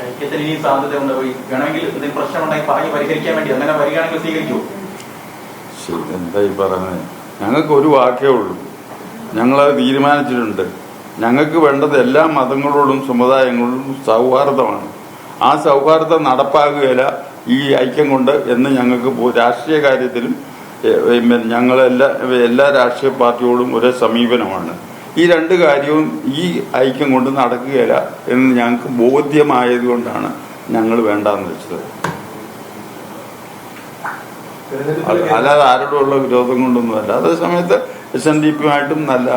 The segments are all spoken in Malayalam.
ഐക്യത്തിന് ഇനി സാധ്യതയുണ്ട്. വേണമെങ്കിൽ എന്തെങ്കിലും പ്രശ്നമുണ്ടെങ്കിൽ പറഞ്ഞ് പരിഹരിക്കാൻ വേണ്ടി അങ്ങനെ വരികയാണെങ്കിൽ സ്വീകരിക്കുമോ? എന്താ ഈ പറയുന്നത്? ഞങ്ങൾക്ക് ഒരു വാക്കേ ഉള്ളൂ, ഞങ്ങളത് തീരുമാനിച്ചിട്ടുണ്ട്. ഞങ്ങൾക്ക് വേണ്ടത് എല്ലാ മതങ്ങളോടും സമുദായങ്ങളോടും സൗഹാർദ്ദമാണ്. ആ സൗഹാർദ്ദം നടപ്പാകുകയില്ല ഈ ഐക്യം കൊണ്ട് എന്ന് ഞങ്ങൾക്ക് രാഷ്ട്രീയ കാര്യത്തിലും എല്ലാ രാഷ്ട്രീയ പാർട്ടിയോടും ഒരേ സമീപനമാണ്. ഈ രണ്ട് കാര്യവും ഈ ഐക്യം കൊണ്ട് നടക്കുകയില്ല എന്ന് ഞങ്ങൾക്ക് ബോധ്യമായതുകൊണ്ടാണ് ഞങ്ങൾ വേണ്ടാന്ന് വെച്ചത്. അല്ലാതെ ആരോടുള്ള വിരോധം കൊണ്ടൊന്നുമല്ല. അതേ സമയത്ത് SNDPയുമായിട്ടും നല്ല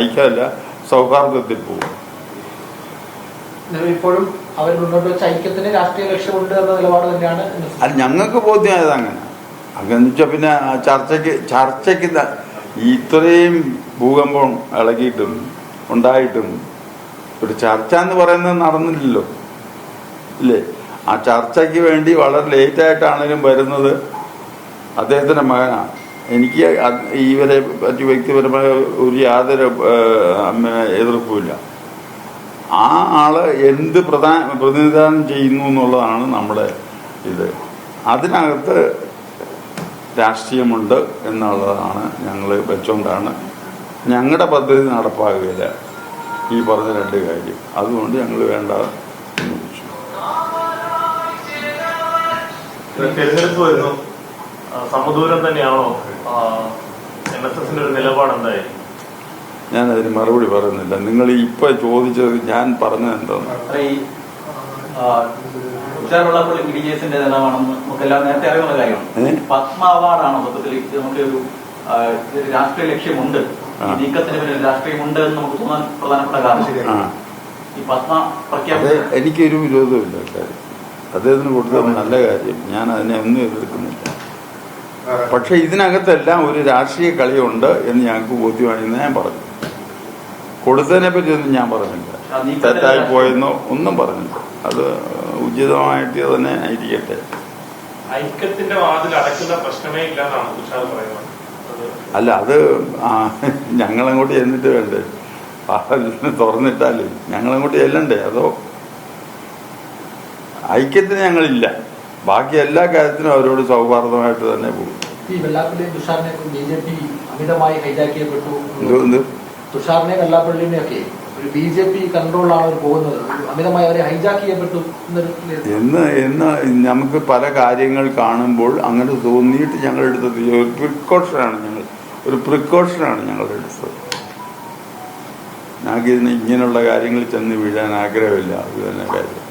ഐക്യമല്ല, സൗഹാർദ്ദത്തിൽ പോകും. ഇപ്പോഴും അവർ മുന്നോട്ട് വെച്ച ഐക്യത്തിന് രാഷ്ട്രീയ ലക്ഷ്യമുണ്ട് എന്ന നിലപാട് തന്നെയാണ്. അത് ഞങ്ങൾക്ക് ബോധ്യമായത് അങ്ങനെ. അങ്ങനെ വെച്ചാൽ പിന്നെ ചർച്ചയ്ക്ക് ഇത്രയും ഭൂകമ്പം ഇളകിയിട്ടും ഉണ്ടായിട്ടും ഒരു ചർച്ച എന്ന് പറയുന്നത് നടന്നില്ലല്ലോ, ഇല്ലേ? ആ ചർച്ചയ്ക്ക് വേണ്ടി വളരെ ലേറ്റായിട്ടാണെങ്കിലും വരുന്നത് അദ്ദേഹത്തിന്റെ മകനാണ്. എനിക്ക് ഇവരെ പറ്റി വ്യക്തിപരമായ ഒരു യാതൊരു എതിർപ്പുമില്ല. ആ ആള് എന്ത് പ്രതിനിധാനം ചെയ്യുന്നു എന്നുള്ളതാണ് നമ്മുടെ ഇത്. അതിനകത്ത് രാഷ്ട്രീയമുണ്ട് എന്നുള്ളതാണ് ഞങ്ങൾ വെച്ചുകൊണ്ടാണ് ഞങ്ങളുടെ പദ്ധതി നടപ്പാകുകയില്ല ഈ പറഞ്ഞ രണ്ട് കാര്യം. അതുകൊണ്ട് ഞങ്ങൾ വേണ്ട എന്ന് വെച്ചു. തെരഞ്ഞെടുപ്പ് വരുന്നു, സമദൂരം തന്നെയാണോ NSSന്റെ ഒരു നിലപാട് എന്തായി? ഞാനതിന് മറുപടി പറയുന്നില്ല. നിങ്ങൾ ഇപ്പൊ ചോദിച്ചത് ഞാൻ പറഞ്ഞത് എന്താന്ന്. ഉഷാറുള്ളപ്പോൾ BDJSന്റെ നേതാവാണെന്ന് നമുക്കെല്ലാം നേരത്തെ അറിയുന്ന കാര്യമാണ്. പത്മ അവാർഡാണ് മൊത്തത്തിൽ നമുക്ക് ഒരു രാഷ്ട്രീയ ലക്ഷ്യമുണ്ട്, നീക്കത്തിന് പിന്നിൽ രാഷ്ട്രീയമുണ്ട് എന്ന് നമുക്ക് തോന്നാൻ പ്രധാനപ്പെട്ട കാരണം ഈ പത്മ പ്രഖ്യാപനം. എനിക്കൊരു വിരോധമില്ല കാര്യം, അദ്ദേഹത്തിന് കൊടുത്തത് നല്ല കാര്യം, ഞാൻ അതിനെ ഒന്നും എതിർക്കുന്നില്ല. പക്ഷെ ഇതിനകത്തെല്ലാം ഒരു രാഷ്ട്രീയ കളിയുണ്ട് എന്ന് ഞങ്ങൾക്ക് ബോധ്യമായെന്ന് ഞാൻ പറഞ്ഞു. കൊടുത്തതിനെ പറ്റി ഒന്നും ഞാൻ പറഞ്ഞില്ല, തെറ്റായി പോയെന്നോ ഒന്നും പറഞ്ഞില്ല. അത് ഉചിതമായിട്ട് തന്നെ ആയിരിക്കട്ടെ. ഐക്യത്തിന്റെ വാതിൽ അടയ്ക്കുന്ന പ്രശ്നമേ ഇല്ലെന്നാണ് ഉഷാർ പറയുന്നത്. അല്ല, അത് ഞങ്ങളങ്ങോട്ട് ചെന്നിട്ട് വേണ്ടേ? തുറന്നിട്ടാലേ ഞങ്ങളങ്ങോട്ട് ചെല്ലണ്ടേ? അതോ ഐക്യത്തിന് ഞങ്ങളില്ല, ബാക്കി എല്ലാ കാര്യത്തിനും അവരോട് സൗഹാർദ്ദമായിട്ട് തന്നെ പോകും. ഈ വെള്ളാപ്പള്ളിയും തുഷാറിനെ BJP അമിതമായി ഹൈജാക്ക് ചെയ്യപ്പെട്ടു. തുഷാറിനെ വെള്ളാപ്പള്ളിനെയൊക്കെ ഒരു BJP കൺട്രോളിലാണ് അവർ പോകുന്നത്, അമിതമായി അവരെ ഹൈജാക്ക് ചെയ്യപ്പെട്ടു എന്ന് നമുക്ക് പല കാര്യങ്ങൾ കാണുമ്പോൾ അങ്ങനെ തോന്നിയിട്ട് ഞങ്ങൾ എടുത്തത് ഒരു പ്രിക്കോഷനാണ് ഞങ്ങൾ എടുത്തത്. ഞങ്ങൾക്ക് ഇതിന് ഇങ്ങനെയുള്ള കാര്യങ്ങൾ ചെന്ന് വീഴാൻ ആഗ്രഹമില്ല. അത് തന്നെ കാര്യം.